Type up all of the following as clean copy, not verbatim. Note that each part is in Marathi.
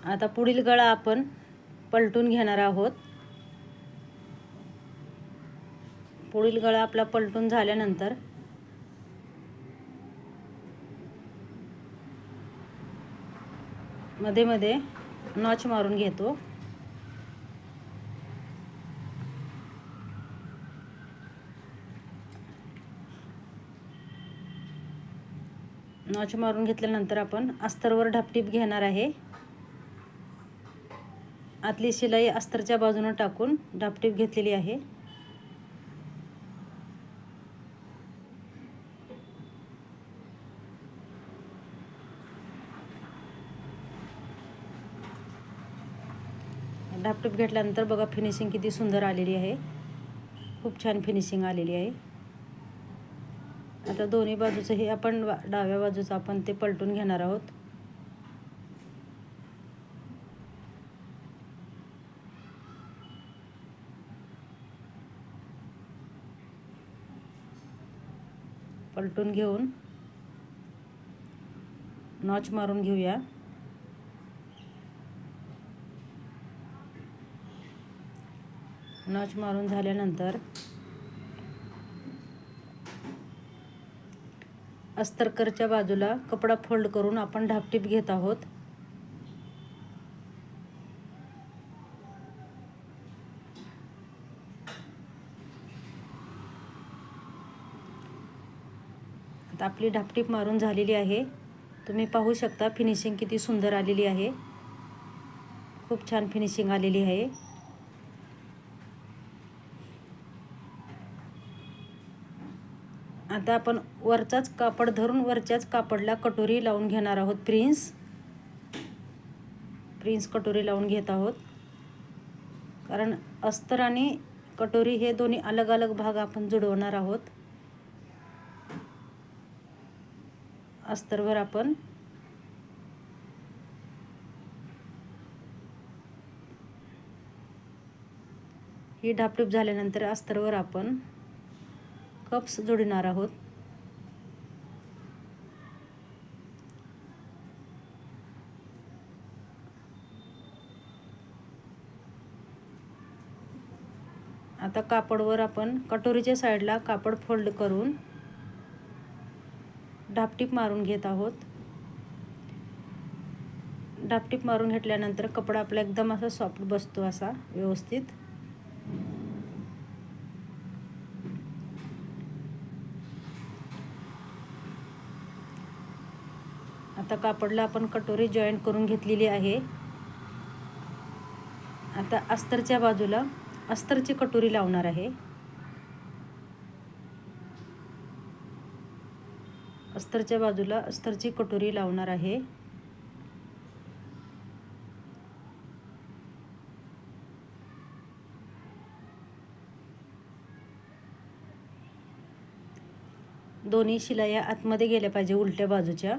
आता पुढील गळा आपण पलटून घेणार आहोत। पुढील गळा आपला पलटून झाल्यानंतर मध्ये मध्ये नॉच मारून घेतो। नॉच मारून घेतल्यानंतर आपण अस्तरवर ढापटीप घेणार आहे। आतली शिलाई अस्तरच्या बाजूने टाकून ढापटीप घेतलेली आहे। ढापटीप घेतल्यानंतर बघा फिनिशिंग किती सुंदर आलेली आहे। खूप छान फिनिशिंग आलेली आहे। आता दोन्ही बाजूचं हे आपण डाव्या बाजूचं आपण ते पलटून घेणार आहोत। पलटून घेऊन नॉच मारून घेऊया। नॉच मारून झाल्यानंतर अस्तरकरच्या बाजूला कपडा फोल्ड करून आपण ढापटीप घेत आहोत। आता आपली ढापटीप मारून झालेली आहे। तुम्ही पाहू शकता फिनिशिंग किती सुंदर आलेली आहे। खूप छान फिनिशिंग आलेली आहे। आता आपण वरचाच कापड धरून वरच्याच कापडला कटोरी लावून घेणार आहोत। प्रिन्स कटोरी लावून घेत आहोत, कारण अस्तर आणि कटोरी हे दोन्ही अलग अलग भाग आपण जुळवणार आहोत। अस्तरवर आपण ही ढापटीप झाल्यानंतर अस्तरवर आपण कप्स जोडणार आहोत। आता कापडवर आपण कटोरीच्या साईडला कापड फोल्ड करून ढापटीप मारून घेत आहोत। ढापटीप मारून घेतल्यानंतर कपडा आपला एकदम असा सॉफ्ट बसतो, असा व्यवस्थित। आता कापडला आपण कटोरी जॉईंट करून घेतलेली आहे। आता अस्तरच्या बाजूला अस्तरची कटोरी लावणार आहे। अस्तरच्या बाजूला अस्तरची कटोरी लावणार आहे। दोन्ही शिलाया आतमध्ये गेल्या पाहिजे उलट्या बाजूच्या।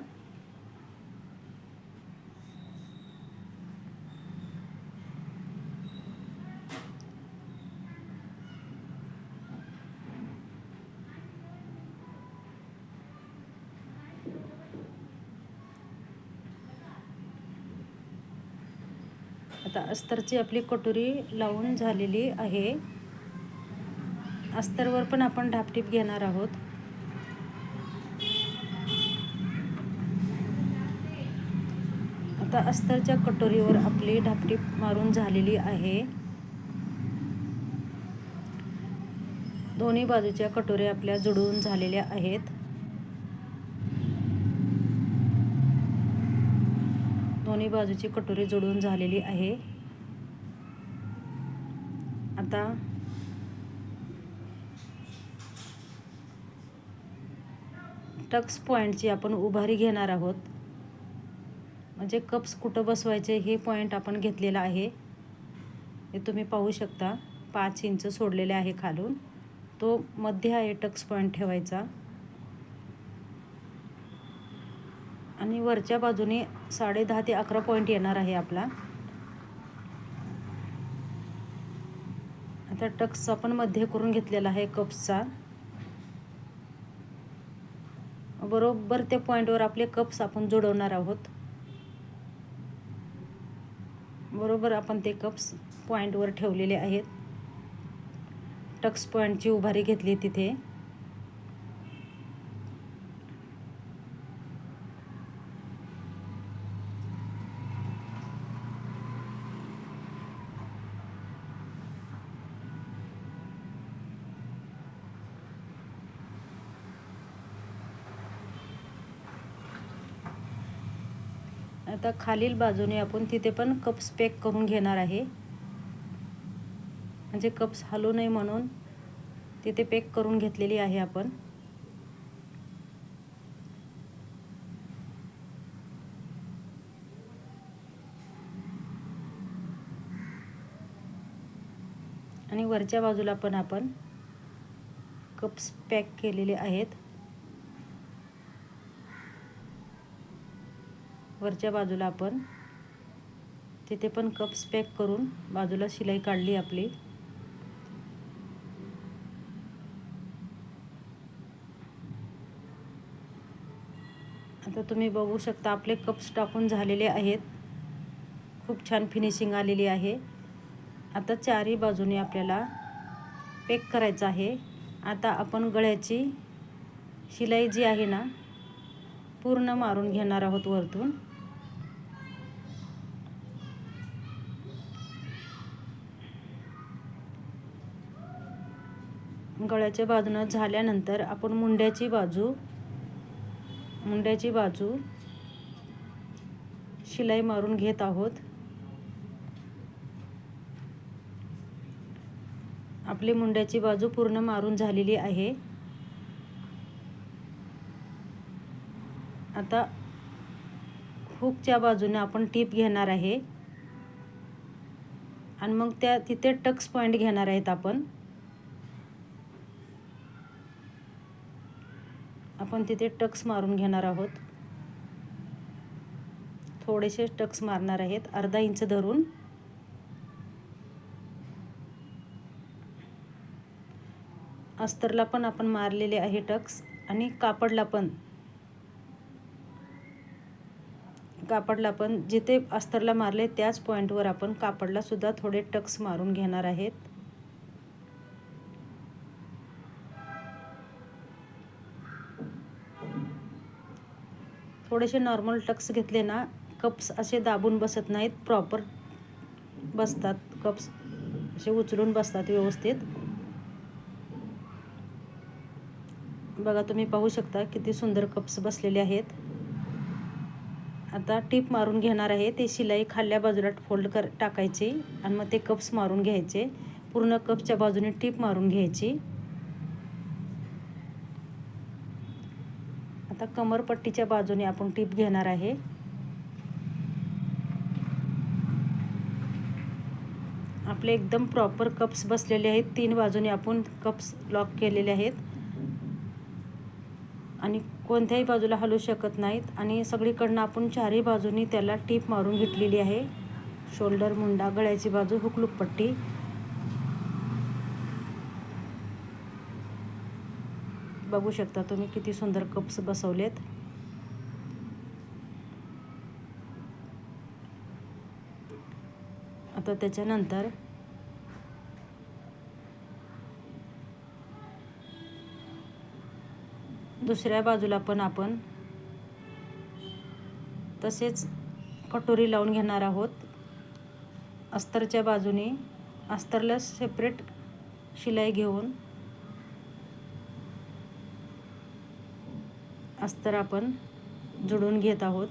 आता अस्तरची आपली कटोरी लावून झालेली आहे। अस्तरवर पण आपण ढापटीप घेणार आहोत। आता अस्तरच्या कटोरीवर आपली ढापटीप मारून झालेली आहे। दोन्ही बाजूच्या कटोऱ्या आपल्या जुळवून झालेल्या आहेत। दोन्ही बाजूची कटोरी जोडून झालेली आहे। आता टक्स पॉइंटची आपण उभारी घेणार आहोत, म्हणजे कप्स कुठं बसवायचे हे पॉइंट आपण घेतलेला आहे। हे तुम्ही पाहू शकता 5 इंच सोडलेले आहे खालून, तो मध्ये आहे टक्स पॉइंट ठेवायचा। आणि वरच्या बाजूने 10.5 ते 11 पॉइंट येणार आहे आपला। आता टक्स आपण मध्ये करून घेतलेला आहे कप्सचा। बरोबर त्या पॉइंटवर आपले कप्स आपण जोडवणार आहोत। बरोबर आपण ते कप्स पॉईंटवर ठेवलेले आहेत. टक्स पॉईंटची उभारी घेतली तिथे. आता खालील बाजूने आपण तिथे पण कप्स पॅक करून घेणार आहे. म्हणजे कप्स हलू नये म्हणून तिथे पॅक करून घेतलेली आहे आपण. आणि वरच्या बाजूला पण आपण कप्स पॅक केलेले आहेत. वरच्या बाजूला आपण तिथे पण कप्स पॅक करून बाजूला शिलाई काढली आपली. आता तुम्ही बघू शकता आपले कप्स टाकून झालेले आहेत. खूप छान फिनिशिंग आलेली आहे. आता चारही बाजूने आपल्याला पॅक करायचं आहे. आता आपण गळ्याची शिलाई जी आहे ना पूर्ण मारून घेणार आहोत वरतून. गळ्याच्या बाजूनं झाल्यानंतर आपण मुंड्याची बाजू शिलाई मारून घेत आहोत. आपली मुंड्याची बाजू पूर्ण मारून झालेली आहे. आता हुकच्या बाजूने आपण टीप घेणार आहे आणि मग तिथे टक्स पॉईंट घेणार आहेत आपण तिथे टक्स मारून घेणार आहोत. थोडेसे टक्स मारणार आहेत, अर्धा इंच धरून. अस्तरला पण आपण मारलेले आहे टक्स आणि कापडला पण जिथे अस्तरला मारले त्याच पॉईंटवर आपण कापडला सुद्धा थोडे टक्स मारून घेणार आहेत. थोडेसे नॉर्मल टक्स घेतले ना कप्स असे दाबून बसत नाहीत, प्रॉपर बसतात. कप्स असे उचलून बसतात व्यवस्थित. बघा तुम्ही पाहू शकता किती सुंदर कप्स बसलेले आहेत. आता टीप मारून घेणार आहे. ते शिलाई खाल्ल्या बाजूला फोल्ड टाकायची आणि मग ते कप्स मारून घ्यायचे. पूर्ण कप्सच्या बाजूने टीप मारून घ्यायची. आता कमरपट्टीच्या बाजूने आपण टीप घेणार आहे. आपले एकदम प्रॉपर कप्स बसलेले आहेत. 3 बाजूने आपण कप्स लॉक केलेले आहेत आणि कोणत्याही बाजूला हलू शकत नाहीत. आणि सगळीकडनं आपण चारही बाजूनी त्याला टीप मारून घेतलेली आहे. शोल्डर, मुंडा, गळ्याची बाजू, हुकलूक पट्टी. बघू शकता तुम्ही किती सुंदर कप्स बसवलेत. आता त्याच्यानंतर दुसऱ्या बाजूला पण आपण तसेच कटोरी लावून घेणार आहोत. अस्तरच्या बाजूने अस्तरला सेपरेट शिलाई घेऊन अस्तर आपण जोडून घेत आहोत.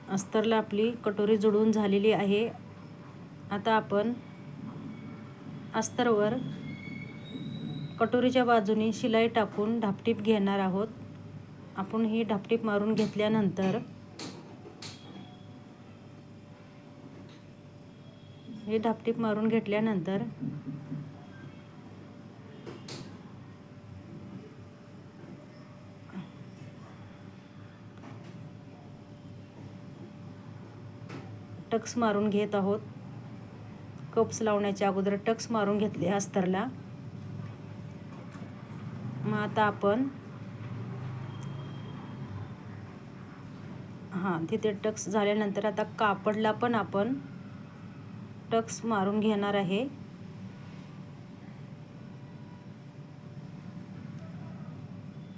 अस्तरला आपली कटोरी जोडून झालेली आहे. आता आपण अस्तरवर कटोरीच्या बाजूने शिलाई टाकून ढापटीप घेणार आहोत. आपण ही ढापटीप मारून घेतल्यानंतर टक्स मारून घेत आहोत. कप्स लावण्याच्या अगोदर टक्स मारून घेतले अस्तरला. मग आता आपण तिथे टक्स झाल्यानंतर आता कापडला पण आपण टक्स मारून घेणार आहे.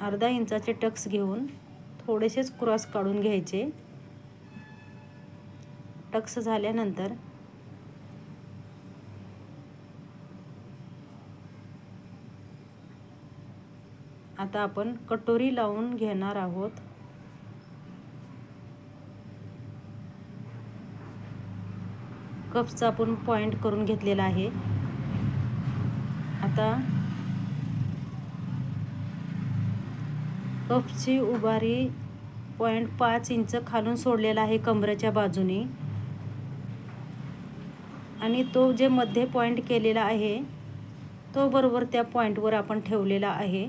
अर्धा इंचाचे टक्स घेऊन थोडेसेच क्रॉस काढून घ्यायचे. टक्स झाल्यानंतर आता आपण कटोरी लावून घेणार आहोत. कप्सचा आपण पॉइंट करून घेतलेला आहे. आता कप्सची उभारी 0.5 इंच खालून सोडलेला आहे कमरेच्या बाजूने, आणि तो जे मध्ये पॉइंट केलेला आहे तो बरोबर त्या पॉइंटवर आपण ठेवलेला आहे.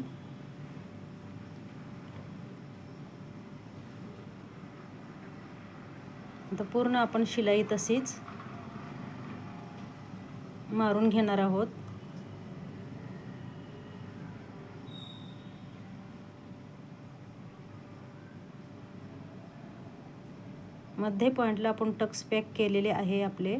आता पूर्ण आपण शिलाई तशीच मारून घेणार आहोत. मध्ये पॉइंटला आपण टक्स पॅक केलेले आहे आपले.